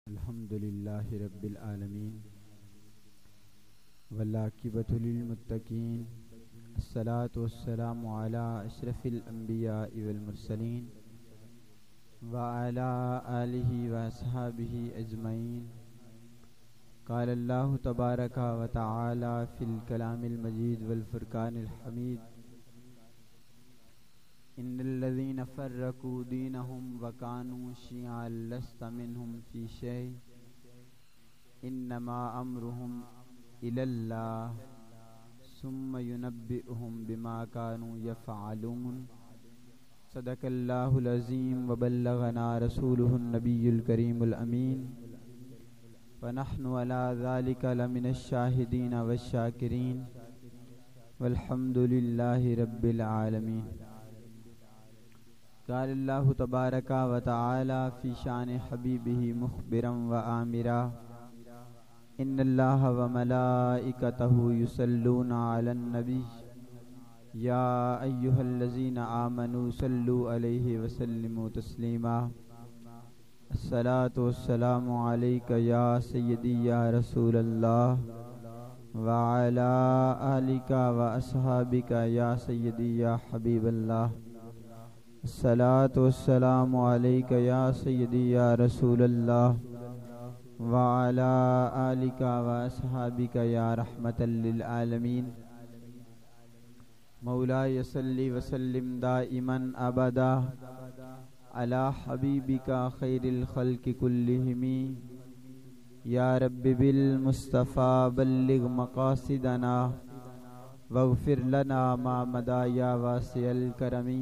الحمد للہ رب العالمین والعاقبۃ للمتقین الصلاۃ والسلام علی اشرف الانبیاء والمرسلین وعلی آلہ واصحابہ اجمعین. قال اللہ تبارک و تعالی فی الکلام المجید والفرقان الحمید ان الذين فرقوا دينهم وكانوا شيعا لست منهم في شيء انما امرهم الى الله ثم ينبئهم بما كانوا يفعلون. صدق الله العظيم وبلغنا رسوله النبي الكريم الامين ونحن على ذلك لمن الشاهدين والشاكرين والحمد لله رب العالمين. قال اللہ تبارک و تعالی فی شان حبیبہ مخبرا و آمرا ان اللہ و ملائکتہ یصلون علی النبی یا ایہا الذین آمنوا صلوا علیہ وسلموا تسلیما. الصلاۃ والسلام علیک یا سیدی یا رسول اللہ وعلی آلک و اصحابک یا سیدی یا حبیب اللہ. الصلاۃ والسلام علیک یا سیدی یا رسول اللہ وعلی آلک و اصحابک یا رحمۃ للعالمین. مولاي صلی وسلم دائما ابدا علی حبیبک خیر الخلق کلہم یا رب بالمصطفیٰ بلغ مقاصدنا واغفر لنا ما مضى یا واسع الکرم.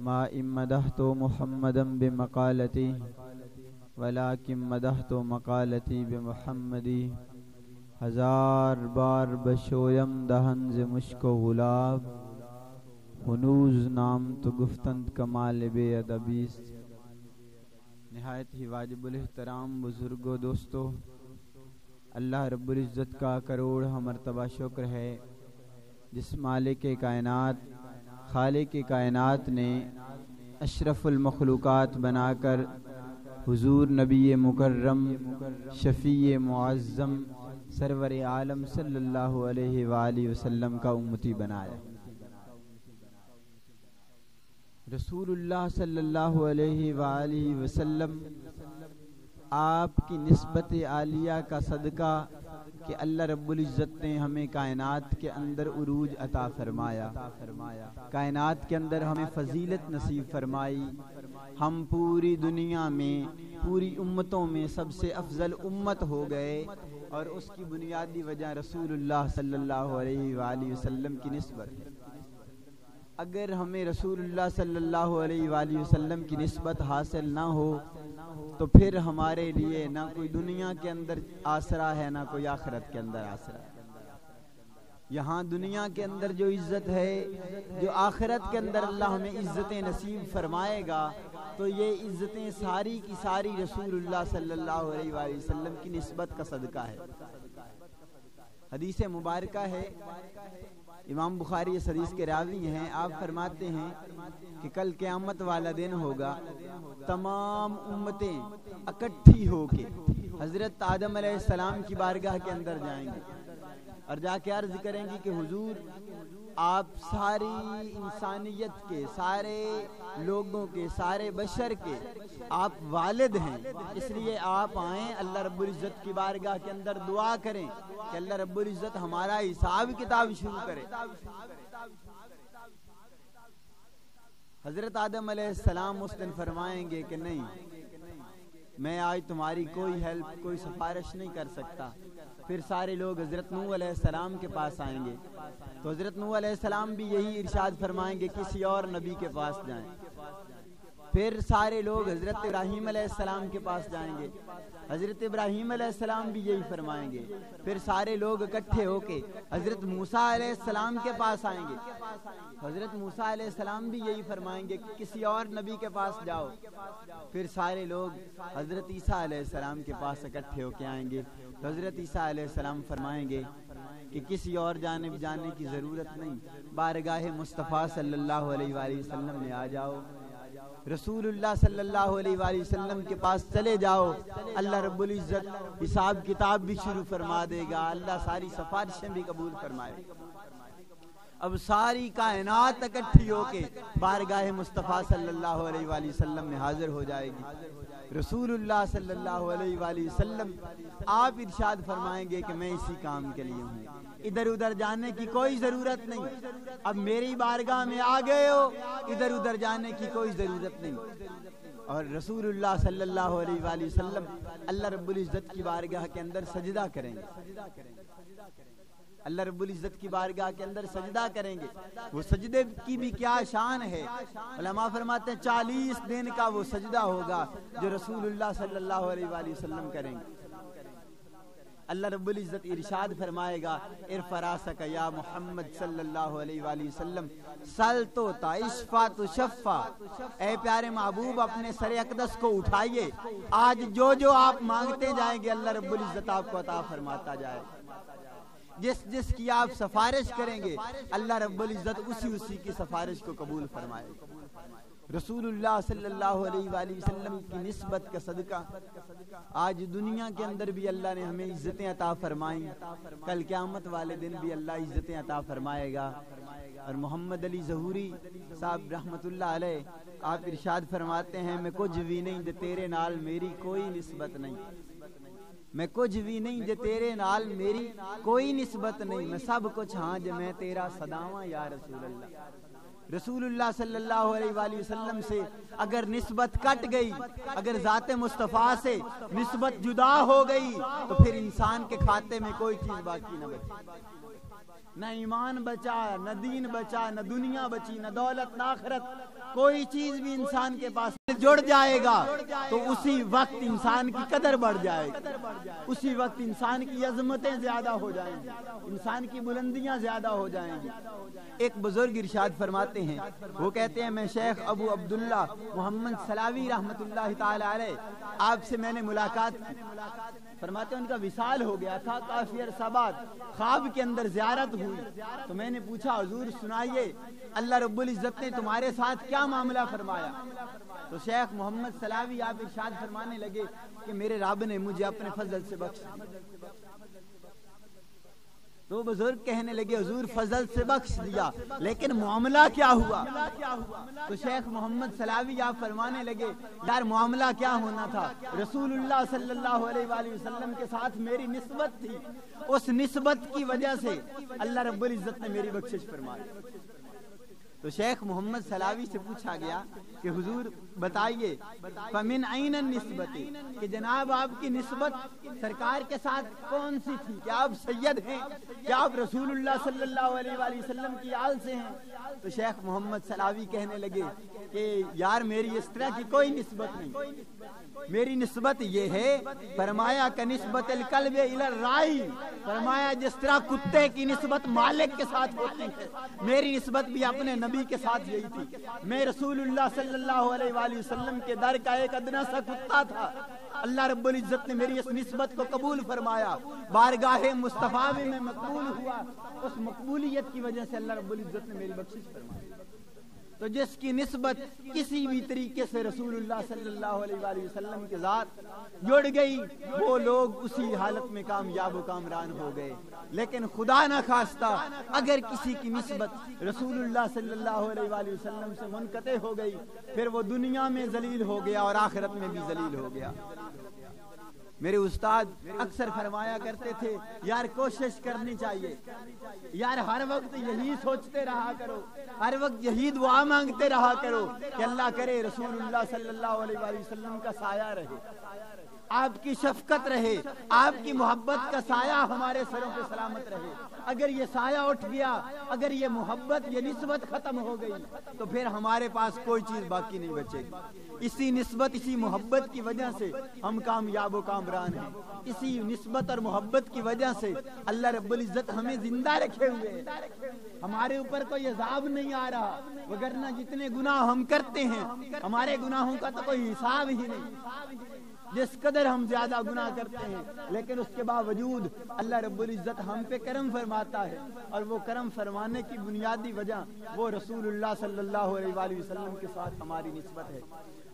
ما مدحت محمدا بمقالتی ولكن مدحت مقالتی بمحمدی. ہزار بار بشویم دہن ز مشک و غلاب ہنوز نام تو گفتند کمال بے ادبیست. نہایت ہی واجب الاحترام بزرگ و دوستو، اللہ رب العزت کا کروڑ مرتبہ شکر ہے جس مالک کائنات خالق کائنات نے اشرف المخلوقات بنا کر حضور نبی مکرم شفیع معظم سرور عالم صلی اللہ علیہ وآلہ وسلم کا امتی بنایا. رسول اللہ صلی اللہ علیہ وآلہ وسلم آپ کی نسبت عالیہ کا صدقہ کہ اللہ رب العزت نے ہمیں کائنات کے اندر عروج عطا فرمایا، کائنات کے اندر ہمیں فضیلت نصیب فرمائی. ہم پوری دنیا میں پوری امتوں میں سب سے افضل امت ہو گئے اور اس کی بنیادی وجہ رسول اللہ صلی اللہ علیہ وآلہ وسلم کی نسبت ہے. اگر ہمیں رسول اللہ صلی اللہ علیہ وآلہ وسلم کی نسبت حاصل نہ ہو تو پھر ہمارے لیے نہ کوئی دنیا کے اندر آسرا ہے نہ کوئی آخرت کے اندر آسرا ہے. یہاں دنیا کے اندر جو عزت ہے، جو آخرت کے اندر اللہ ہمیں عزتیں نصیب فرمائے گا، تو یہ عزتیں ساری کی ساری رسول اللہ صلی اللہ علیہ وآلہ وسلم کی نسبت کا صدقہ ہے. حدیث مبارکہ ہے، امام بخاری اس حدیث کے راوی ہیں. آپ فرماتے ہیں کہ کل قیامت والا دن ہوگا، تمام امتیں اکٹھی ہو کے حضرت آدم علیہ السلام کی بارگاہ کے اندر جائیں گے اور جا کے عرض کریں گی کہ حضور آپ ساری انسانیت کے، سارے لوگوں کے، سارے بشر کے آپ والد ہیں، اس لیے آپ آئیں اللہ رب العزت کی بارگاہ کے اندر دعا کریں کہ اللہ رب العزت ہمارا حساب کتاب شروع کرے. حضرت آدم علیہ السلام اس دن فرمائیں گے کہ نہیں، میں آج تمہاری کوئی ہیلپ، کوئی سفارش نہیں کر سکتا. پھر سارے لوگ حضرت نوح علیہ السلام کے پاس آئیں گے تو حضرت نوح علیہ السلام بھی یہی ارشاد فرمائیں گے کسی اور نبی کے پاس جائیں. پھر سارے لوگ حضرت ابراہیم علیہ السلام کے پاس جائیں گے، حضرت ابراہیم علیہ السلام بھی یہی فرمائیں گے. پھر سارے لوگ اکٹھے ہو کے حضرت موسیٰ علیہ السلام کے پاس آئیں گے، حضرت موسیٰ علیہ السلام بھی یہی فرمائیں گے کہ کسی اور نبی کے پاس جاؤ. پھر سارے لوگ حضرت عیسیٰ علیہ السلام کے پاس اکٹھے ہو کے آئیں گے تو حضرت عیسیٰ علیہ السلام فرمائیں گے کہ کسی اور جانب جانے کی ضرورت نہیں، بارگاہ مصطفیٰ صلی اللہ علیہ وآلہ وسلم میں آ جاؤ. رسول اللہ صلی اللہ علیہ وآلہ وسلم کے پاس چلے جاؤ، اللہ رب العزت حساب کتاب بھی شروع فرما دے گا، اللہ ساری سفارشیں بھی قبول فرمائے گا۔ اب ساری کائنات اکٹھی ہو کے بارگاہ مصطفیٰ صلی اللہ علیہ وآلہ وسلم میں حاضر ہو جائے گی۔ رسول اللہ صلی اللہ علیہ وآلہ وسلم آپ ارشاد فرمائیں گے کہ میں اسی کام کے لیے ہوں، ادھر ادھر جانے کی کوئی ضرورت نہیں، اب میری بارگاہ میں آ گئے ہو، ادھر ادھر جانے کی کوئی ضرورت نہیں۔ اور رسول اللہ صلی اللہ علیہ وآلہ وسلم اللہ رب العزت کی بارگاہ کے اندر سجدہ کریں گے، اللہ رب العزت کی بارگاہ کے اندر سجدہ کریں گے۔ وہ سجدے کی بھی کیا شان ہے، علماء فرماتے ہیں 40 دن کا وہ سجدہ ہوگا جو رسول اللہ صلی اللہ علیہ وآلہ وسلم کریں گے۔ اللہ رب العزت ارشاد فرمائے گا ارفع راسک یا محمد صلی اللہ علیہ وآلہ وسلم سل تو اشفع تو شفع، اے پیارے محبوب اپنے سر اقدس کو اٹھائیے، آج جو جو آپ مانگتے جائیں گے اللہ رب العزت آپ کو عطا فرماتا جائے، جس جس کی آپ سفارش کریں گے اللہ رب العزت اسی کی سفارش کو قبول فرمائے گا۔ رسول اللہ صلی اللہ علیہ وآلہ وسلم کی نسبت کا صدقہ آج دنیا کے اندر بھی اللہ نے ہمیں عزتیں عطا فرمائیں، کل قیامت والے دن بھی اللہ عزتیں عطا فرمائے گا۔ اور محمد علی ظہوری صاحب رحمت اللہ علیہ آپ ارشاد فرماتے ہیں میں کچھ بھی نہیں دے تیرے نال میری کوئی نسبت نہیں، میں کچھ بھی نہیں جے تیرے نال میری کوئی نسبت نہیں، میں سب کچھ ہاں جے میں تیرا صداواں یا رسول اللہ۔ رسول اللہ صلی اللہ علیہ وآلہ وسلم سے اگر نسبت کٹ گئی، اگر ذات مصطفیٰ سے نسبت جدا ہو گئی تو پھر انسان کے کھاتے میں کوئی چیز باقی نہ بچی، نہ ایمان بچا، نہ دین بچا، نہ دنیا بچی، نہ دولت، نہ آخرت، کوئی چیز بھی انسان کے پاس جڑ جائے گا تو اسی وقت انسان کی قدر بڑھ جائے گی، اسی وقت انسان کی عظمتیں زیادہ ہو جائیں گی، انسان کی بلندیاں زیادہ ہو جائیں گی۔ ایک بزرگ ارشاد فرماتے ہیں، وہ کہتے ہیں میں شیخ ابو عبداللہ محمد سلاوی رحمت اللہ تعالی علیہ آپ سے میں نے ملاقات کی، فرماتے ہیں ان کا وصال ہو گیا تھا کافی عرصہ بعد، خواب کے اندر زیارت ہوئی تو میں نے پوچھا حضور سنائیے اللہ رب العزت نے تمہارے ساتھ کیا معاملہ فرمایا؟ تو شیخ محمد سلاوی آپ ارشاد فرمانے لگے کہ میرے رب نے مجھے اپنے فضل سے بخش دیا۔ تو بزرگ کہنے لگے حضور فضل سے بخش دیا لیکن معاملہ کیا ہوا؟ تو شیخ محمد سلاوی آپ فرمانے لگے یار معاملہ کیا ہونا تھا، رسول اللہ صلی اللہ علیہ وآلہ وسلم کے ساتھ میری نسبت تھی، اس نسبت کی وجہ سے اللہ رب العزت نے میری بخشش فرمائی۔ تو شیخ محمد سلاوی سے پوچھا گیا کہ حضور بتائیے فمن عین النسبت، کہ جناب آپ کی نسبت سرکار کے ساتھ کون سی تھی؟ کیا آپ سید ہیں؟ کیا آپ رسول اللہ صلی اللہ علیہ وآلہ وسلم کی آل سے ہیں؟ تو شیخ محمد سلاوی کہنے لگے کہ یار میری اس طرح کی کوئی نسبت نہیں، میری نسبت یہ ہے، فرمایا کہ نسبت القلب الی الرائی، فرمایا جس طرح کتے کی نسبت مالک کے ساتھ ہوتی ہے میری نسبت بھی اپنے نبی کے ساتھ یہی تھی۔ میں رسول اللہ صلی اللہ علیہ وآلہ وسلم کے در کا ایک ادنا سا کتا تھا، اللہ رب العزت نے میری اس نسبت کو قبول فرمایا، بارگاہ مصطفیٰ میں مقبول ہوا، اس مقبولیت کی وجہ سے اللہ رب العزت نے میری بخشش فرمائی۔ تو جس کی نسبت کسی بھی طریقے سے رسول اللہ صلی اللہ علیہ وآلہ وسلم کے ذات جڑ گئی وہ لوگ اسی حالت میں کامیاب و کامران ہو گئے، لیکن خدا نہ خواستہ اگر کسی کی نسبت رسول اللہ صلی اللہ علیہ وآلہ وسلم سے منقطع ہو گئی پھر وہ دنیا میں ذلیل ہو گیا اور آخرت میں بھی ذلیل ہو گیا۔ میرے استاد اکثر فرمایا کرتے تھے یار کوشش کرنی چاہیے، یار ہر وقت یہی سوچتے رہا کرو، ہر وقت یہی دعا مانگتے رہا کرو کہ اللہ کرے رسول اللہ صلی اللہ علیہ وآلہ وسلم کا سایہ رہے، آپ کی شفقت رہے، آپ کی محبت کا سایہ ہمارے سروں پہ سلامت رہے۔ اگر یہ سایہ اٹھ گیا، اگر یہ محبت یہ نسبت ختم ہو گئی تو پھر ہمارے پاس کوئی چیز باقی نہیں بچے گی۔ اسی نسبت اسی محبت کی وجہ سے ہم کامیاب و کامران ہیں، اسی نسبت اور محبت کی وجہ سے اللہ رب العزت ہمیں زندہ رکھے ہوئے ہیں، ہمارے اوپر کوئی عذاب نہیں آ رہا، وگرنہ جتنے گناہ ہم کرتے ہیں ہمارے گناہوں کا تو کوئی حساب ہی نہیں۔ جس قدر ہم زیادہ گناہ کرتے ہیں، لیکن اس کے باوجود اللہ رب العزت ہم پہ کرم فرماتا ہے، اور وہ کرم فرمانے کی بنیادی وجہ وہ رسول اللہ صلی اللہ علیہ وآلہ وسلم کے ساتھ ہماری نسبت ہے۔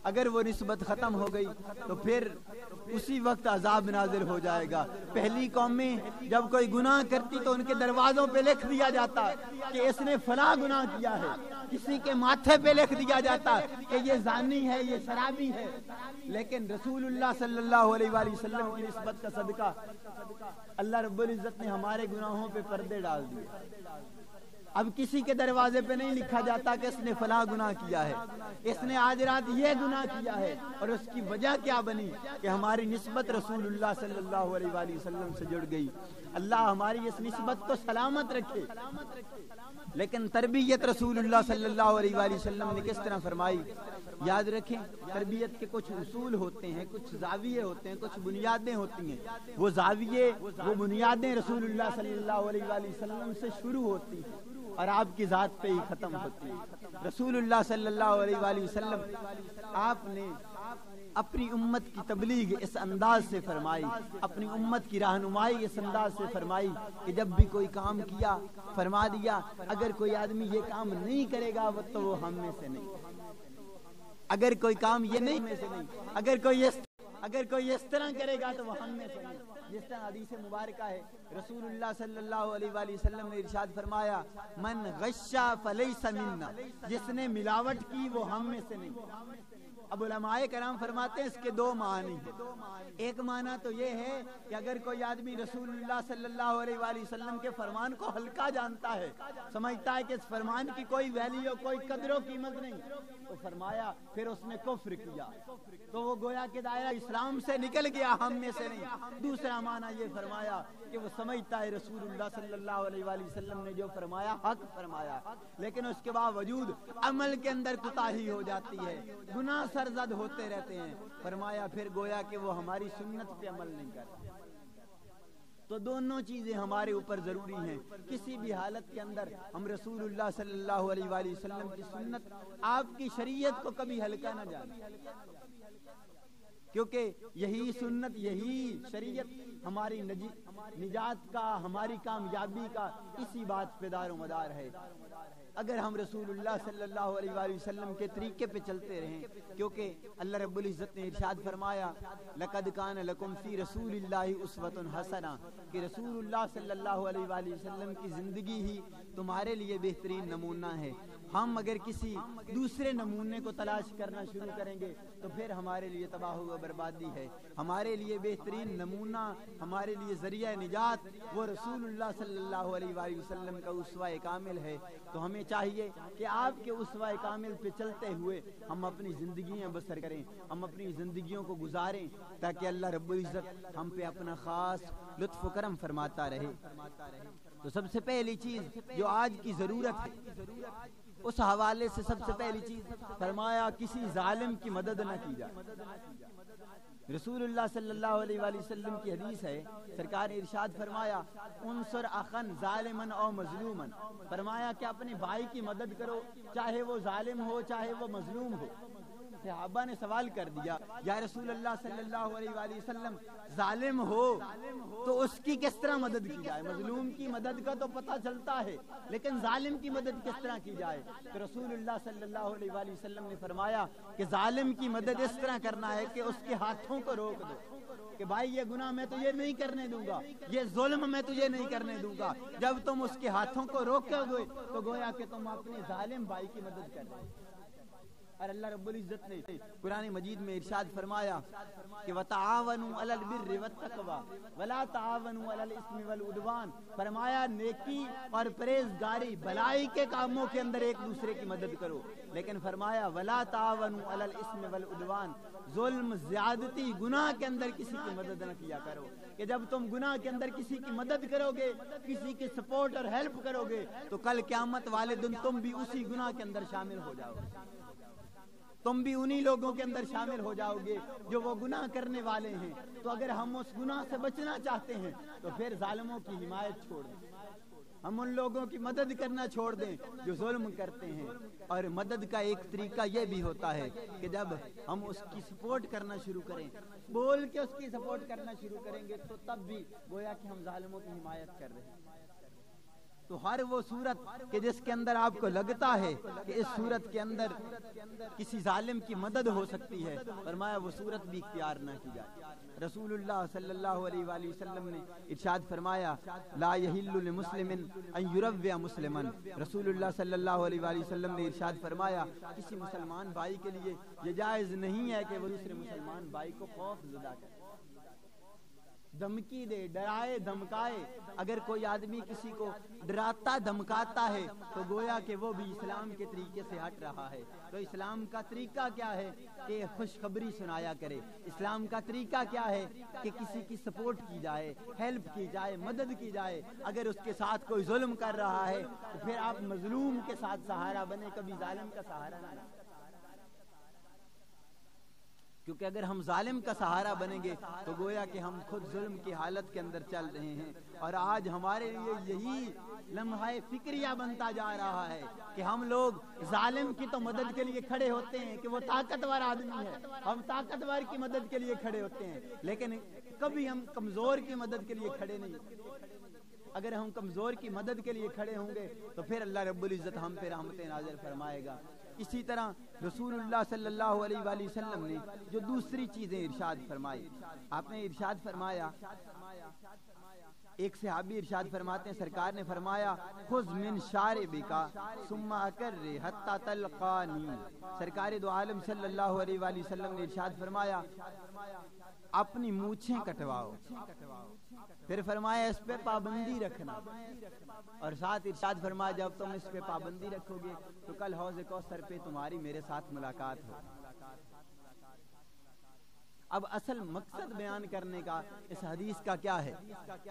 اگر وہ نسبت ختم ہو گئی تو پھر اسی وقت عذاب نازل ہو جائے گا۔ پہلی قومیں جب کوئی گناہ کرتی تو ان کے دروازوں پہ لکھ دیا جاتا کہ اس نے فلاں گناہ کیا ہے، کسی کے ماتھے پہ لکھ دیا جاتا کہ یہ زانی ہے، یہ شرابی ہے، لیکن رسول اللہ صلی اللہ علیہ وآلہ وسلم کی نسبت کا صدقہ اللہ رب العزت نے ہمارے گناہوں پہ پردے ڈال دیے۔ اب کسی کے دروازے پہ نہیں لکھا جاتا کہ اس نے فلاں گناہ کیا ہے، اس نے آج رات یہ گناہ کیا ہے، اور اس کی وجہ کیا بنی کہ ہماری نسبت رسول اللہ صلی اللہ علیہ وآلہ وسلم سے جڑ گئی۔ اللہ ہماری اس نسبت کو سلامت رکھے۔ لیکن تربیت رسول اللہ صلی اللہ علیہ وآلہ وسلم نے کس طرح فرمائی؟ یاد رکھیں، تربیت کے کچھ اصول ہوتے ہیں، کچھ زاویے ہوتے ہیں، کچھ بنیادیں ہوتی ہیں۔ وہ زاویے، وہ بنیادیں رسول اللہ صلی اللہ علیہ وآلہ وسلم سے شروع ہوتی ہیں اور آپ کی ذات پہ ہی ختم ہوتی ہے۔ رسول اللہ صلی اللہ علیہ وآلہ وسلم آپ نے اپنی امت کی تبلیغ اس انداز سے فرمائی، اپنی امت کی رہنمائی اس انداز سے فرمائی کہ جب بھی کوئی کام کیا فرما دیا اگر کوئی آدمی یہ کام نہیں کرے گا تو وہ ہم میں سے نہیں، اگر کوئی کام یہ نہیں میں سے نہیں، اگر کوئی اس طرح کرے گا تو وہ ہم میں سے نہیں۔ جس طرح حدیث مبارکہ ہے، رسول اللہ صلی اللہ علیہ وآلہ وسلم نے ارشاد فرمایا، من غشا فلیس منا، جس نے ملاوٹ کی وہ ہم میں سے نہیں۔ اب علماء کرام فرماتے ہیں اس کے دو معنی ہیں۔ ایک معنی تو یہ ہے کہ اگر کوئی آدمی رسول اللہ صلی اللہ علیہ وآلہ وسلم کے فرمان کو ہلکا جانتا ہے، سمجھتا ہے کہ اس فرمان کی کوئی ویلیو، کوئی قدر و قیمت نہیں، تو فرمایا پھر اس نے کفر کیا، تو وہ گویا کہ دائرہ اسلام سے نکل گیا، ہم میں سے نہیں۔ دوسرا معنی یہ فرمایا کہ وہ سمجھتا ہے رسول اللہ صلی اللہ علیہ وآلہ وسلم نے جو فرمایا حق فرمایا، لیکن اس کے باوجود عمل کے اندر کوتاہی ہو جاتی ہے، گناہ سرزد ہوتے رہتے ہیں، فرمایا پھر گویا کہ وہ ہماری سنت پہ عمل نہیں کرتا۔ تو دونوں چیزیں ہمارے اوپر ضروری ہیں۔ کسی بھی حالت کے اندر ہم رسول اللہ صلی اللہ علیہ وآلہ وسلم کی سنت، آپ کی شریعت کو کبھی ہلکا نہ جانیں، کیونکہ یہی سنت، یہی شریعت ہماری نجات کا، ہماری کامیابی کا اسی بات پہ دار و مدار ہے۔ اگر ہم رسول اللہ صلی اللہ علیہ وآلہ وسلم کے طریقے پہ چلتے رہیں، کیونکہ اللہ رب العزت نے ارشاد فرمایا لَقَدْ كَانَ لَكُمْ فِي رَسُولِ اللَّهِ أُسْوَةٌ حَسَنَةٌ، کہ رسول اللہ صلی اللہ علیہ وآلہ وسلم کی زندگی ہی تمہارے لیے بہترین نمونہ ہے۔ ہم اگر کسی دوسرے نمونے کو تلاش کرنا شروع کریں گے تو پھر ہمارے لیے تباہ و بربادی ہے۔ ہمارے لیے بہترین نمونہ، ہمارے لیے ذریعہ نجات وہ رسول اللہ صلی اللہ علیہ وآلہ وسلم کا اسوہ کامل ہے۔ تو ہمیں چاہیے کہ آپ کے اسوہ کامل پہ چلتے ہوئے ہم اپنی زندگیاں بسر کریں، ہم اپنی زندگیوں کو گزاریں، تاکہ اللہ رب العزت ہم پہ اپنا خاص لطف و کرم فرماتا رہے۔ تو سب سے پہلی چیز جو آج کی ضرورت ہے، اس حوالے سے سب سے پہلی چیز فرمایا کسی ظالم کی مدد نہ کی جائے۔ رسول اللہ صلی اللہ علیہ وآلہ وسلم کی حدیث ہے، سرکار نے ارشاد فرمایا انصر اخن ظالمن او مظلومن، فرمایا کہ اپنے بھائی کی مدد کرو، چاہے وہ ظالم ہو چاہے وہ مظلوم ہو۔ صحابہ نے سوال کر دیا، یا رسول اللہ صلی اللہ علیہ وآلہ وسلم ظالم ہو تو اس کی کس طرح مدد کی جائے؟ مظلوم کی مدد کا تو پتہ چلتا ہے، لیکن ظالم کی مدد کس طرح کی جائے؟ تو رسول اللہ صلی اللہ علیہ وآلہ وسلم نے فرمایا کہ ظالم کی مدد اس طرح کرنا ہے کہ اس کے ہاتھوں کو روک دو، کہ بھائی یہ گناہ میں تجھے نہیں کرنے دوں گا، یہ ظلم میں تجھے نہیں کرنے دوں گا۔ جب تم اس کے ہاتھوں کو روکو گے تو گویا کہ تم اپنے ظالم بھائی کی مدد کر رہے ہو۔ اور اللہ رب العزت نے قرآن مجید میں ارشاد فرمایا کہ وَتَعَاوَنُوا عَلَى الْبِرِّ وَالتَّقْوَى وَلَا تَعَاوَنُوا عَلَى الْإِثْمِ وَالْعُدْوَانِ، فرمایا نیکی اور پرہیزگاری، بھلائی کے کاموں کے اندر ایک دوسرے کی مدد کرو، لیکن فرمایا وَلَا تَعَاوَنُوا عَلَى الْإِثْمِ وَالْعُدْوَانِ، ظلم، زیادتی، گناہ کے اندر کسی کی مدد نہ کیا کرو، کہ جب تم گناہ کے اندر کسی کی مدد کرو گے، کسی کی سپورٹ اور ہیلپ کرو گے تو کل قیامت والے دن تم بھی اسی گناہ کے اندر شامل ہو جاؤ گے، تم بھی انہی لوگوں کے اندر شامل ہو جاؤ گے جو وہ گناہ کرنے والے ہیں۔ تو اگر ہم اس گناہ سے بچنا چاہتے ہیں تو پھر ظالموں کی حمایت چھوڑ دیں، ہم ان لوگوں کی مدد کرنا چھوڑ دیں جو ظلم کرتے ہیں. اور مدد کا ایک طریقہ یہ بھی ہوتا ہے کہ جب ہم اس کی سپورٹ کرنا شروع کریں, بول کے اس کی سپورٹ کرنا شروع کریں گے, تو تب بھی گویا کہ ہم ظالموں کی حمایت کر رہے ہیں. تو ہر وہ صورت کہ جس کے اندر آپ کو لگتا ہے کہ اس صورت کے اندر کسی ظالم کی مدد ہو سکتی ہے, فرمایا وہ صورت بھی اختیار نہ کی جائے. رسول اللہ صلی اللہ علیہ وآلہ وسلم نے ارشاد فرمایا لا یحل لمسلم ان یروع مسلما. رسول اللہ صلی اللہ علیہ وآلہ وسلم نے ارشاد فرمایا کسی مسلمان بھائی کے لیے یہ جائز نہیں ہے کہ وہ دوسرے مسلمان بھائی کو خوف زدہ کرے, دھمکی دے, ڈرائے دھمکائے. اگر کوئی آدمی کسی کو ڈراتا دھمکاتا ہے تو گویا کہ وہ بھی اسلام کے طریقے سے ہٹ رہا ہے. تو اسلام کا طریقہ کیا ہے کہ خوشخبری سنایا کرے. اسلام کا طریقہ کیا ہے کہ کسی کی سپورٹ کی جائے, ہیلپ کی جائے, مدد کی جائے. اگر اس کے ساتھ کوئی ظلم کر رہا ہے تو پھر آپ مظلوم کے ساتھ سہارا بنے, کبھی ظالم کا سہارا نہ بنے. کیونکہ اگر ہم ظالم کا سہارا بنیں گے تو گویا کہ ہم خود ظلم کی حالت کے اندر چل رہے ہیں. اور آج ہمارے لیے یہی لمحہ فکریہ بنتا جا رہا ہے کہ ہم لوگ ظالم کی تو مدد کے لیے کھڑے ہوتے ہیں کہ وہ طاقتور آدمی ہے, ہم طاقتور کی مدد کے لیے کھڑے ہوتے ہیں, لیکن کبھی ہم کمزور کی مدد کے لیے کھڑے نہیں. اگر ہم کمزور کی مدد کے لیے کھڑے ہوں گے تو پھر اللہ رب العزت ہم پہ رحمت نازل فرمائے گا. اسی طرح رسول اللہ صلی اللہ علیہ وآلہ وسلم نے جو دوسری چیزیں ارشاد فرمائی, آپ نے ارشاد فرمایا, ایک صحابی ارشاد فرماتے ہیں سرکار نے فرمایا خذ من شاربک ثم اکر حتی تلقانی. سرکار دو عالم صلی اللہ علیہ وآلہ وسلم نے ارشاد فرمایا اپنی مونچھیں کٹواؤ, پھر فرمایا اس پہ پابندی رکھنا, اور ساتھ ارشاد فرمایا جب تم اس پہ پابندی رکھو گے تو کل حوض کوثر پہ تمہاری میرے ساتھ ملاقات ہو. اب اصل مقصد بیان کرنے کا اس حدیث کا کیا ہے؟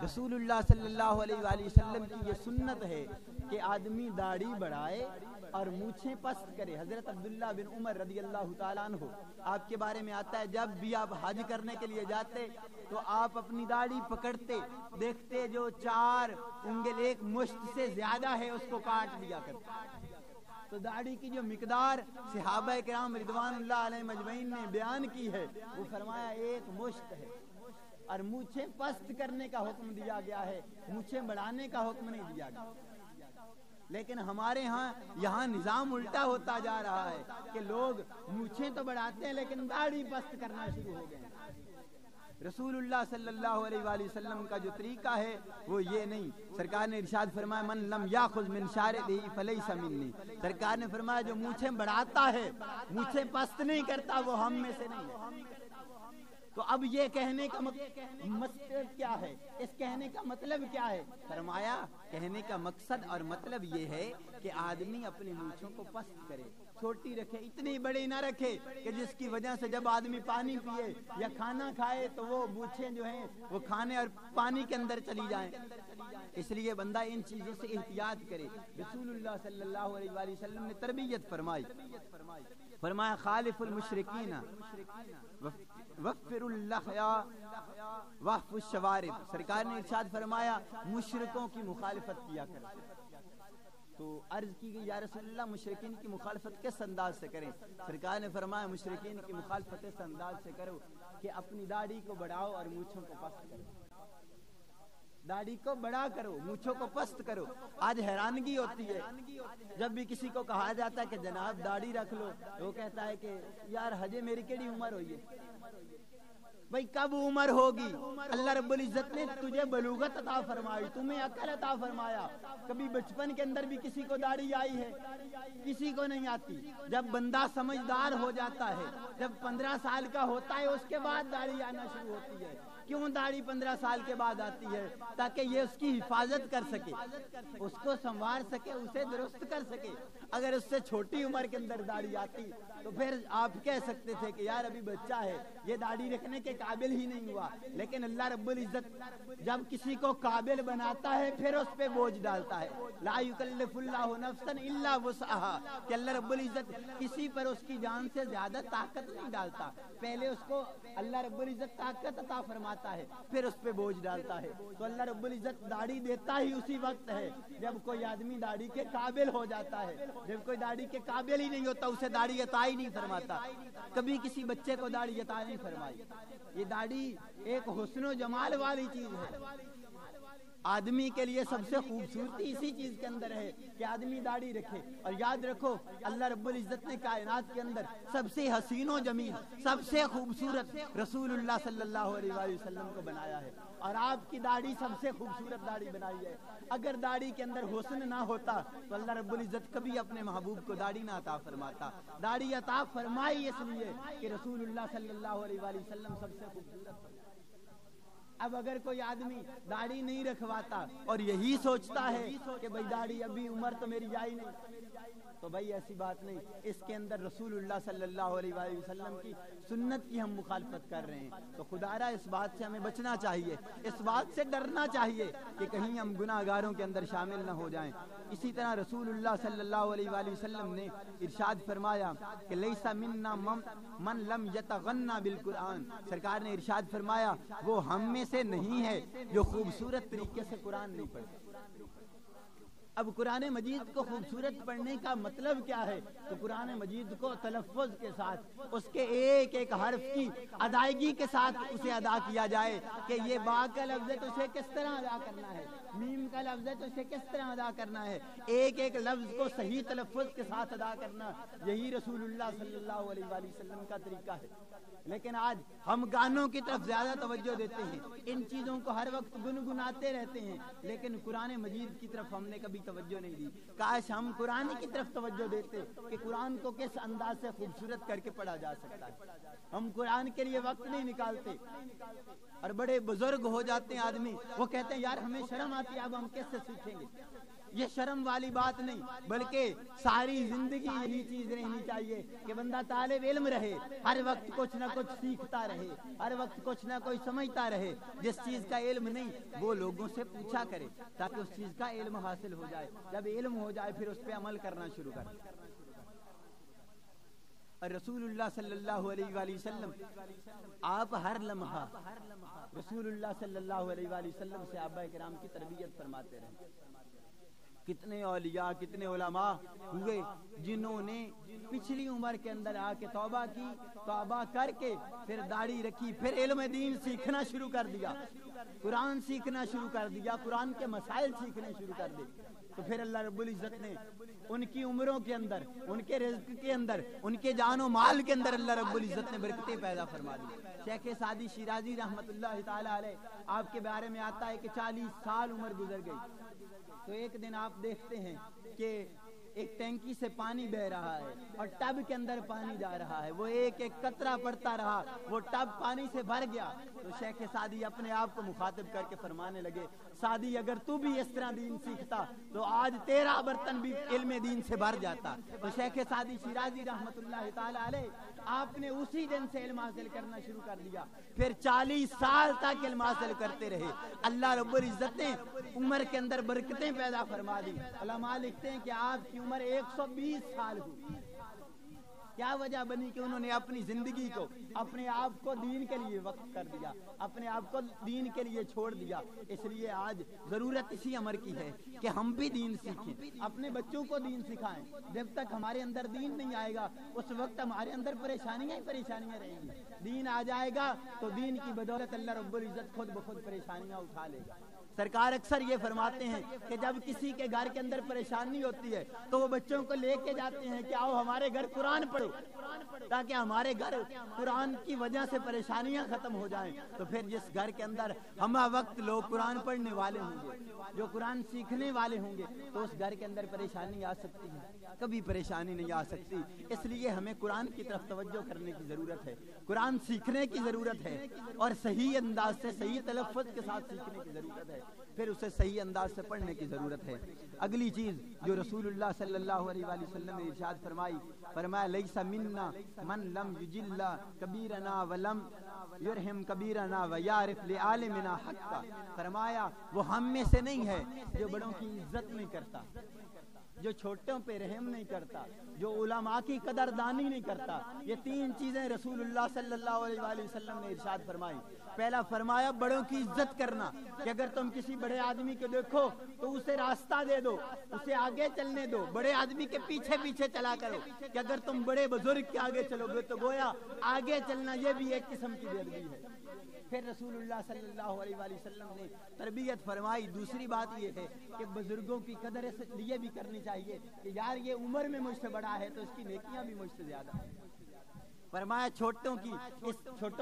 رسول اللہ صلی اللہ علیہ وآلہ وسلم کی یہ سنت ہے کہ آدمی داڑھی بڑھائے اور مونچھیں پست کرے. حضرت عبداللہ بن عمر رضی اللہ تعالیٰ عنہ آپ کے بارے میں آتا ہے جب بھی آپ حج کرنے کے لیے جاتے تو آپ اپنی داڑھی پکڑتے, دیکھتے جو 4 انگل ایک مشت سے زیادہ ہے اس کو کاٹ دیا کرتے. تو داڑھی کی جو مقدار صحابہ کرام رضوان اللہ علیہ مجمعین نے بیان کی ہے وہ فرمایا 1 مشت ہے. اور مونچھیں پست کرنے کا حکم دیا گیا ہے, مونچھیں بڑھانے کا حکم نہیں دیا گیا. لیکن ہمارے یہاں نظام الٹا ہوتا جا رہا ہے کہ لوگ مونچھیں تو بڑھاتے ہیں لیکن داڑھی پست کرنا شروع ہو گئے. رسول اللہ صلی اللہ علیہ وآلہ وسلم کا جو طریقہ ہے وہ یہ نہیں. سرکار نے ارشاد فرمایا من لم یاخذ من شاربہ فلیس منی. سرکار نے فرمایا جو مونچھیں بڑھاتا ہے, مونچھیں پست نہیں کرتا, وہ ہم میں سے نہیں ہے. تو اب یہ کہنے کا مقصد کیا ہے, اس کہنے کا مطلب کیا ہے؟ فرمایا کہنے کا مقصد اور مطلب یہ ہے کہ آدمی اپنی مونچھوں کو پست کرے, چھوٹی رکھے, اتنی بڑی نہ رکھے کہ جس کی وجہ سے جب آدمی پانی پیے یا کھانا کھائے تو وہ مونچھیں جو ہیں وہ کھانے اور پانی کے اندر چلی جائیں. اس لیے بندہ ان چیزوں سے احتیاط کرے. رسول اللہ صلی اللہ علیہ وآلہ وسلم نے تربیت فرمائی, فرمایا خالف المشرکین وفر اللحیا وحف الشوارب. سرکار نے ارشاد فرمایا مشرکوں کی مخالفت کیا کرے. تو عرض کی گئی یا رسول اللہ مشرکین کی مخالفت کس انداز سے کریں؟ سرکار نے فرمایا مشرکین کی مخالفت اس انداز سے کرو کہ اپنی داڑھی کو بڑھاؤ اور مونچھوں کو پست کرو. داڑھی کو بڑا کرو, مونچھوں کو پست کرو. آج حیرانگی ہوتی ہے جب بھی کسی کو کہا جاتا ہے کہ جناب داڑھی رکھ لو, وہ کہتا ہے کہ یار ہجے میری کیڑی عمر ہوئی ہے. بھئی کب عمر ہوگی؟ اللہ رب العزت نے تجھے بلوغت عطا فرمائی, تمہیں عقل عطا فرمایا. کبھی بچپن کے اندر بھی کسی کو داڑھی آئی ہے؟ کسی کو نہیں آتی. جب بندہ سمجھدار ہو جاتا ہے, جب 15 سال کا ہوتا ہے اس کے بعد داڑھی آنا شروع ہوتی ہے. کیوں داڑھی 15 سال کے بعد آتی ہے؟ تاکہ یہ اس کی حفاظت کر سکے, اس کو سنوار سکے, اسے درست کر سکے. اگر اس سے چھوٹی عمر کے اندر داڑھی آتی تو پھر آپ کہہ سکتے تھے کہ یار ابھی بچہ ہے، یہ داڑھی رکھنے کے قابل ہی نہیں ہوا، لیکن اللہ رب العزت جب کسی کو قابل بناتا ہے پھر اس پہ بوجھ ڈالتا ہے، لا یکلف اللہ نفسا الا وسعها، کہ اللہ رب العزت کسی پر اس کی جان سے زیادہ طاقت نہیں ڈالتا، پہلے اس کو اللہ رب العزت طاقت عطا فرماتا ہے پھر اس پہ بوجھ ڈالتا ہے۔ تو اللہ رب العزت داڑھی دیتا ہی اسی وقت ہے جب کوئی آدمی داڑھی کے قابل ہو جاتا ہے، جب کوئی داڑھی کے قابل ہی نہیں ہوتا اسے داڑھی عطا ہی نہیں فرماتا۔ کبھی کسی بچے کو داڑھی عطا نہیں فرمائی۔ یہ داڑھی ایک حسن و جمال والی چیز ہے، آدمی کے لیے سب سے خوبصورتی اسی چیز کے اندر ہے کہ آدمی داڑھی رکھے۔ اور یاد رکھو اللہ رب العزت نے کائنات کے اندر سب سے حسین و جمیل، سب سے خوبصورت رسول اللہ صلی اللہ علیہ وآلہ وسلم کو بنایا ہے، اور آپ کی داڑھی سب سے خوبصورت داڑھی بنائی ہے۔ اگر داڑھی کے اندر حسن نہ ہوتا تو اللہ رب العزت کبھی اپنے محبوب کو داڑھی نہ عطا فرماتا۔ داڑھی عطا فرمائی اس لیے کہ رسول اللہ صلی اللہ علیہ وآلہ وسلم سب سے خوبصورت۔ اب اگر کوئی آدمی داڑھی نہیں رکھواتا اور یہی سوچتا ہے کہ بھئی داڑھی ابھی عمر تو میری جائی نہیں، تو بھئی ایسی بات نہیں، اس کے اندر رسول اللہ صلی اللہ علیہ وآلہ وسلم کی سنت کی ہم مخالفت کر رہے ہیں۔ تو خدارا اس بات سے ہمیں بچنا چاہیے، اس بات سے ڈرنا چاہیے کہ کہیں ہم گناہ گاروں کے اندر شامل نہ ہو جائیں۔ اسی طرح رسول اللہ صلی اللہ علیہ وآلہ وسلم نے ارشاد فرمایا کہ لیسا منا من لم یتغنى بالقرآن، سرکار نے ارشاد فرمایا وہ ہم میں سے نہیں ہے جو خوبصورت طریقے سے قرآن نہیں پڑھتے۔ اب قرآن مجید کو خوبصورت پڑھنے کا مطلب کیا ہے؟ تو قرآن مجید کو تلفظ کے ساتھ، اس کے ایک ایک حرف کی ادائیگی کے ساتھ اسے ادا کیا جائے کہ یہ با کا لفظ ہے تو اسے کس طرح ادا کرنا ہے، میم کا لفظ ہے تو اسے کس طرح ادا کرنا ہے، ایک ایک لفظ کو صحیح تلفظ کے ساتھ ادا کرنا، یہی رسول اللہ صلی اللہ علیہ وآلہ وسلم کا طریقہ ہے۔ لیکن آج ہم گانوں کی طرف زیادہ توجہ دیتے ہیں، ان چیزوں کو ہر وقت گنگناتے رہتے ہیں، لیکن قرآن مجید کی طرف ہم نے کبھی توجہ نہیں دی۔ کاش ہم قرآن کی طرف توجہ دیتے کہ قرآن کو کس انداز سے خوبصورت کر کے پڑھا جا سکتا ہے۔ ہم قرآن کے لیے وقت نہیں نکالتے، اور بڑے بزرگ ہو جاتے ہیں آدمی، وہ کہتے ہیں یار ہمیں شرم آتی ہے، اب ہم کیسے سیکھیں گے۔ یہ شرم والی بات نہیں، بلکہ ساری زندگی یہی چیز رہنی چاہیے کہ بندہ طالب علم رہے، ہر وقت کچھ نہ کچھ سیکھتا رہے، ہر وقت کچھ نہ کوئی سمجھتا رہے۔ جس چیز کا علم نہیں وہ لوگوں سے پوچھا کرے تاکہ اس چیز کا علم حاصل ہو جائے، جب علم ہو جائے پھر اس پہ عمل کرنا شروع کرے۔ اور رسول اللہ صلی اللہ علیہ وآلہ وسلم آپ ہر لمحہ رسول اللہ صلی اللہ علیہ وآلہ وسلم سے صحابہ کرام کی تربیت فرماتے رہے۔ کتنے اولیاء، کتنے علماء ہوئے جنہوں نے پچھلی عمر کے اندر آ کے توبہ کی، توبہ کر کے پھر داڑھی رکھی، پھر علم دین سیکھنا شروع کر دیا، قرآن سیکھنا شروع کر دیا، قرآن کے مسائل سیکھنے شروع کر دیے۔ تو پھر اللہ رب العزت نے ان کی عمروں کے اندر، ان کے رزق کے اندر، ان کے جان و مال کے اندر اللہ رب العزت نے برکتیں پیدا فرما دی۔ شیخ سعدی شیرازی رحمت اللہ تعالی علیہ، آپ کے بارے میں آتا ہے کہ 40 سال عمر گزر گئی، تو ایک دن آپ دیکھتے ہیں کہ ایک ٹینکی سے پانی بہ رہا ہے اور ٹب کے اندر پانی جا رہا ہے، وہ ایک ایک قطرہ پڑتا رہا، وہ ٹب پانی سے بھر گیا۔ تو شیخ سعدی اپنے آپ کو مخاطب کر کے فرمانے لگے، سعدی اگر تو بھی اس طرح دین سیکھتا تو آج تیرا برتن بھی علم دین سے بھر جاتا۔ تو شیخ سعدی شیرازی رحمت اللہ تعالی علیہ، آپ نے اسی دن سے علم حاصل کرنا شروع کر دیا، پھر 40 سال تک علم حاصل کرتے رہے۔ اللہ رب العزت نے عمر کے اندر برکتیں پیدا فرما دی۔ علماء لکھتے ہیں کہ آپ کی عمر 120 سال ہوئی۔ کیا وجہ بنی کہ انہوں نے اپنی زندگی کو، اپنے آپ کو دین کے لیے وقف کر دیا، اپنے آپ کو دین کے لیے چھوڑ دیا۔ اس لیے آج ضرورت اسی عمر کی ہے کہ ہم بھی دین سیکھیں، اپنے بچوں کو دین سکھائیں۔ جب تک ہمارے اندر دین نہیں آئے گا اس وقت ہمارے اندر پریشانیاں ہی پریشانیاں رہیں گی۔ دین آ جائے گا تو دین کی بدولت اللہ رب العزت خود بخود پریشانیاں اٹھا لے گا۔ سرکار اکثر یہ فرماتے ہیں کہ جب کسی کے گھر کے اندر پریشانی ہوتی ہے تو وہ بچوں کو لے کے جاتے ہیں کہ آؤ ہمارے گھر قرآن پڑھو، تاکہ ہمارے گھر قرآن کی وجہ سے پریشانیاں ختم ہو جائیں۔ تو پھر جس گھر کے اندر ہمہ وقت لوگ قرآن پڑھنے والے ہوں گے، جو قرآن سیکھنے والے ہوں گے، تو اس گھر کے اندر پریشانی آ سکتی ہے؟ کبھی پریشانی نہیں آ سکتی۔ اس لیے ہمیں قرآن کی طرف توجہ کرنے کی ضرورت ہے، قرآن سیکھنے کی ضرورت ہے، اور صحیح انداز سے صحیح تلفظ کے ساتھ سیکھنے کی ضرورت ہے۔ پھر اسے صحیح انداز سے پڑھنے کی ضرورت ہے۔ اگلی چیز جو رسول اللہ صلی اللہ علیہ وآلہ وسلم نے ارشاد فرمایا لیس منا من لم یجل کبیرنا ولم یرحم کبیرنا ویعرف لعالمنا حقا، فرمایا وہ ہم میں سے نہیں ہے جو بڑوں کی عزت نہیں کرتا، جو چھوٹوں پہ رحم نہیں کرتا، جو علماء کی قدردانی نہیں کرتا۔ یہ تین چیزیں رسول اللہ صلی اللہ علیہ وآلہ وسلم نے ارشاد فرمائی۔ پہلا فرمایا بڑوں کی عزت کرنا، کہ اگر تم کسی بڑے آدمی کو دیکھو تو اسے راستہ دے دو، اسے آگے چلنے دو، بڑے آدمی کے پیچھے پیچھے چلا کرو، کہ اگر تم بڑے بزرگ کے آگے چلو گے تو گویا آگے چلنا یہ بھی ایک قسم کی بے ادبی ہے۔ پھر رسول اللہ صلی اللہ علیہ وآلہ وسلم نے تربیت فرمائی۔ دوسری بات یہ ہے کہ بزرگوں کی قدر اس لیے بھی کرنی چاہیے کہ یار یہ عمر میں مجھ سے بڑا ہے تو اس کی نیکیاں بھی مجھ سے زیادہ ہیں۔ فرمایا چھوٹوں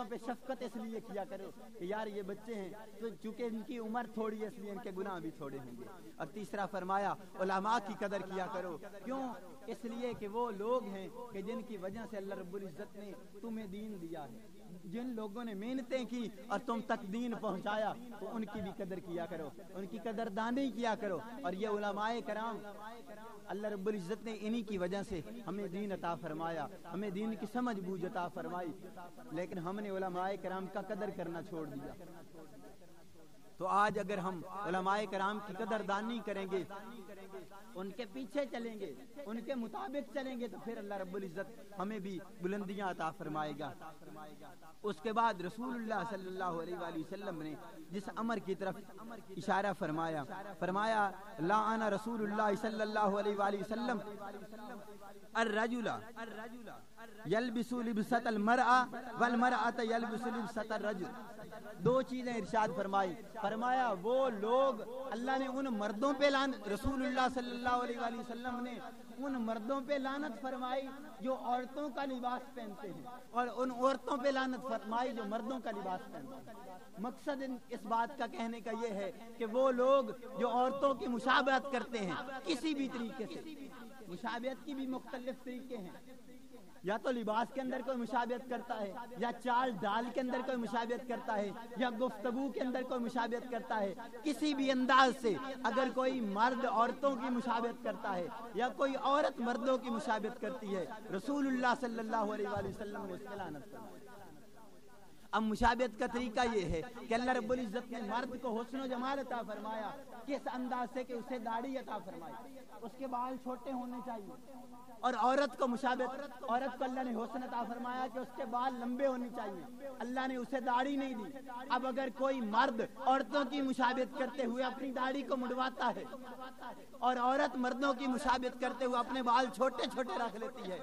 پہ شفقت اس لیے کیا کرو کہ یار یہ بچے ہیں تو چونکہ ان کی عمر تھوڑی ہے اس لیے ان کے گناہ بھی تھوڑے ہوں گے۔ اور تیسرا فرمایا علماء کی قدر کیا کرو، کیوں؟ اس لیے کہ وہ لوگ ہیں کہ جن کی وجہ سے اللہ رب العزت نے تمہیں دین دیا ہے، جن لوگوں نے محنتیں کی اور تم تک دین پہنچایا، تو ان کی بھی قدر کیا کرو، ان کی قدردانی کیا کرو۔ اور یہ علماء کرام اللہ رب العزت نے انہی کی وجہ سے ہمیں دین عطا فرمایا، ہمیں دین کی سمجھ بوجھ عطا فرمائی، لیکن ہم نے علماء کرام کا قدر کرنا چھوڑ دیا۔ تو آج اگر ہم علماء کرام کی قدردانی کریں گے، ان کے پیچھے چلیں گے، ان کے مطابق چلیں گے، تو پھر اللہ رب العزت ہمیں بھی بلندیاں عطا فرمائے گا۔ اس کے بعد رسول اللہ صلی اللہ علیہ وآلہ وسلم نے جس امر کی طرف اشارہ فرمایا لعن رسول اللہ صلی اللہ علیہ وآلہ وسلم الرجل یلبس لبسۃ المرأة والمرأة یلبس لبسۃ الرجل۔ دو چیزیں ارشاد فرمایا وہ لوگ، اللہ نے ان مردوں پہ رسول اللہ صلی اللہ علیہ وآلہ وسلم نے ان مردوں پہ لعنت فرمائی جو عورتوں کا لباس پہنتے ہیں، اور ان عورتوں پہ لعنت فرمائی جو مردوں کا لباس پہنتے ہیں۔ مقصد اس بات کا کہنے کا یہ ہے کہ وہ لوگ جو عورتوں کی مشابہت کرتے ہیں کسی بھی طریقے سے، مشابہت کی بھی مختلف طریقے ہیں، یا تو لباس کے اندر کوئی مشابہت کرتا ہے، یا چال ڈال کے اندر کوئی مشابہت کرتا ہے، یا گفتگو کے اندر کوئی مشابہت کرتا ہے، کسی بھی انداز سے اگر کوئی مرد عورتوں کی مشابہت کرتا ہے یا کوئی عورت مردوں کی مشابہت کرتی ہے، رسول اللہ صلی اللہ علیہ وآلہ وسلم نے اس کی لعنت فرمائی۔ اب مشابہت کا طریقہ یہ ہے کہ اللہ رب العزت نے مرد کو حسن و جمال عطا فرمایا، کس انداز سے کہ اسے داڑھی عطا فرمائی، اس کے بال چھوٹے ہونے چاہیے، اور عورت کو مشابہت، عورت کو اللہ نے حسن عطا فرمایا کہ اس کے بال لمبے ہونے چاہیے، اللہ نے اسے داڑھی نہیں دی۔ اب اگر کوئی مرد عورتوں کی مشابہت کرتے ہوئے اپنی داڑھی کو مڑواتا ہے، اور عورت مردوں کی مشابہت کرتے ہوئے اپنے بال چھوٹے چھوٹے رکھ لیتی ہے،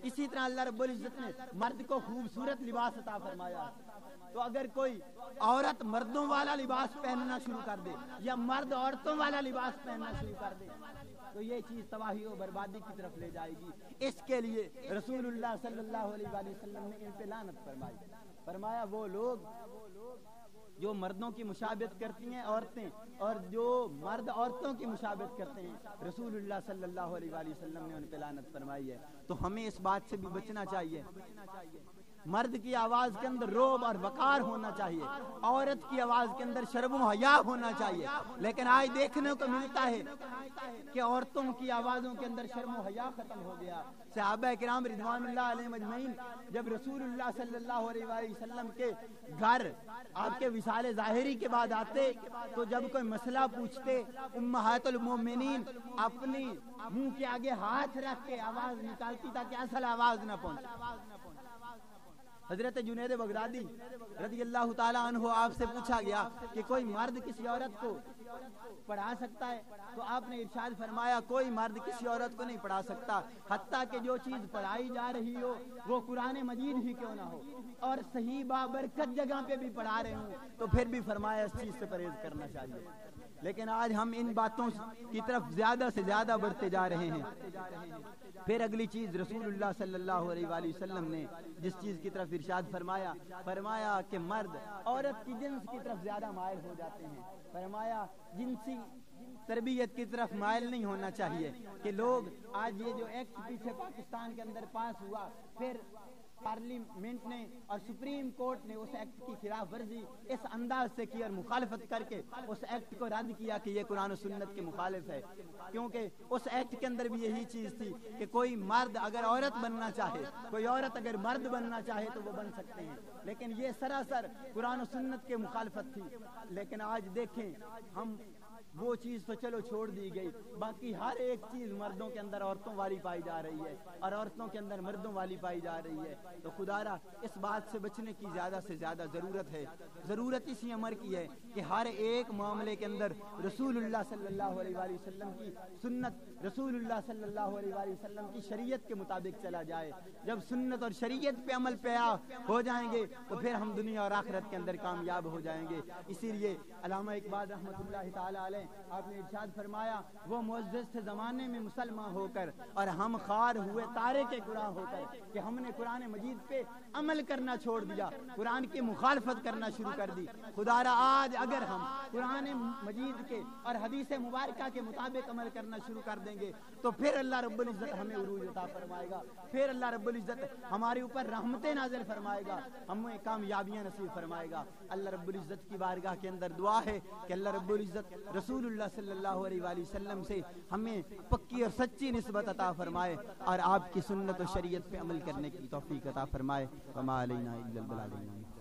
اسی طرح اللہ رب العزت نے مرد کو خوبصورت لباس عطا فرمایا۔ تو اگر کوئی عورت مردوں والا لباس پہننا شروع کر دے یا مرد عورتوں والا لباس پہننا شروع کر دے تو یہ چیز تباہی و بربادی کی طرف لے جائے گی۔ اس کے لیے رسول اللہ صلی اللہ علیہ وآلہ وسلم نے ان پہ لعنت فرمایا وہ لوگ جو مردوں کی مشابہت کرتی ہیں عورتیں، اور جو مرد عورتوں کی مشابہت کرتے ہیں، رسول اللہ صلی اللہ علیہ وآلہ وسلم نے ان پہ لعنت فرمائی ہے۔ تو ہمیں اس بات سے بھی بچنا چاہیے۔ مرد کی آواز کے اندر روب اور وقار ہونا چاہیے، عورت کی آواز کے اندر شرم و حیا ہونا چاہیے، لیکن آج دیکھنے کو ملتا ہے کہ عورتوں کی آوازوں کے اندر شرم و حیا ختم ہو گیا۔ صحابہ کرام رضوان اللہ علیہم اجمعین جب رسول اللہ صلی اللہ علیہ وآلہ وسلم کے گھر آپ کے وصال ظاہری کے بعد آتے تو جب کوئی مسئلہ پوچھتے، امہات المومنین اپنی منہ کے آگے ہاتھ رکھ کے آواز نکالتی تاکہ اصل آواز نہ پہنچے۔ حضرت جنید بغدادی رضی اللہ تعالیٰ عنہ آپ سے پوچھا گیا کہ کوئی مرد کسی عورت کو پڑھا سکتا ہے؟ تو آپ نے ارشاد فرمایا کوئی مرد کسی عورت کو نہیں پڑھا سکتا، حتیٰ کہ جو چیز پڑھائی جا رہی ہو وہ قرآن مجید ہی کیوں نہ ہو، اور صحیح بابرکت جگہ پہ بھی پڑھا رہے ہوں تو پھر بھی فرمایا اس چیز سے پرہیز کرنا چاہیے۔ لیکن آج ہم ان باتوں کی طرف زیادہ سے زیادہ بڑھتے جا رہے ہیں۔ پھر اگلی چیز رسول اللہ صلی اللہ علیہ وآلہ وسلم نے جس چیز کی طرف ارشاد فرمایا کہ مرد عورت کی جنس کی طرف زیادہ مائل ہو جاتے ہیں۔ فرمایا جنسی تربیت کی طرف مائل نہیں ہونا چاہیے کہ لوگ آج یہ جو ایکٹ پیچھے پاکستان کے اندر پاس ہوا، پھر پارلیمنٹ نے اور سپریم کورٹ نے اس ایکٹ کی خلاف ورزی اس انداز سے کی اور مخالفت کر کے اس ایکٹ کو رد کیا کہ یہ قرآن و سنت کے مخالف ہے، کیونکہ اس ایکٹ کے اندر بھی یہی چیز تھی کہ کوئی مرد اگر عورت بننا چاہے، کوئی عورت اگر مرد بننا چاہے تو وہ بن سکتے ہیں، لیکن یہ سراسر قرآن و سنت کے مخالفت تھی۔ لیکن آج دیکھیں ہم وہ چیز تو چلو چھوڑ دی گئی، باقی ہر ایک چیز مردوں کے اندر عورتوں والی پائی جا رہی ہے اور عورتوں کے اندر مردوں والی پائی جا رہی ہے۔ تو خدا را اس بات سے بچنے کی زیادہ سے زیادہ ضرورت ہے۔ ضرورت اسی امر کی ہے کہ ہر ایک معاملے کے اندر رسول اللہ صلی اللہ علیہ وآلہ وسلم کی سنت، رسول اللہ صلی اللہ علیہ وآلہ وسلم کی شریعت کے مطابق چلا جائے۔ جب سنت اور شریعت پہ عمل پیرا ہو جائیں گے تو پھر ہم دنیا اور آخرت کے اندر کامیاب ہو جائیں گے۔ اسی لیے علامہ اقبال رحمۃ اللہ تعالی علیہ آپ نے ارشاد فرمایا، وہ معزز تھے زمانے میں مسلمان ہو کر اور ہم خوار ہوئے تارے کے گناہ ہو کر، کہ ہم نے قرآن مجید پہ عمل کرنا چھوڑ دیا، قرآن کی مخالفت کرنا شروع کر دی۔ خدا را آج اگر ہم قرآن مجید کے اور حدیث مبارکہ کے مطابق عمل کرنا شروع کر دیں گے تو پھر اللہ رب العزت ہمیں عروج عطا فرمائے گا، پھر اللہ رب العزت ہمارے اوپر رحمتیں نازل فرمائے گا، ہمیں کامیابیاں نصیب فرمائے گا۔ اللہ رب العزت کی بارگاہ کے اندر دعا ہے کہ اللہ رب العزت رسول اللہ صلی اللہ علیہ وآلہ وسلم سے ہمیں پکی اور سچی نسبت عطا فرمائے اور آپ کی سنت و شریعت پہ عمل کرنے کی توفیق عطا فرمائے۔ وما علینا الا البلاغ۔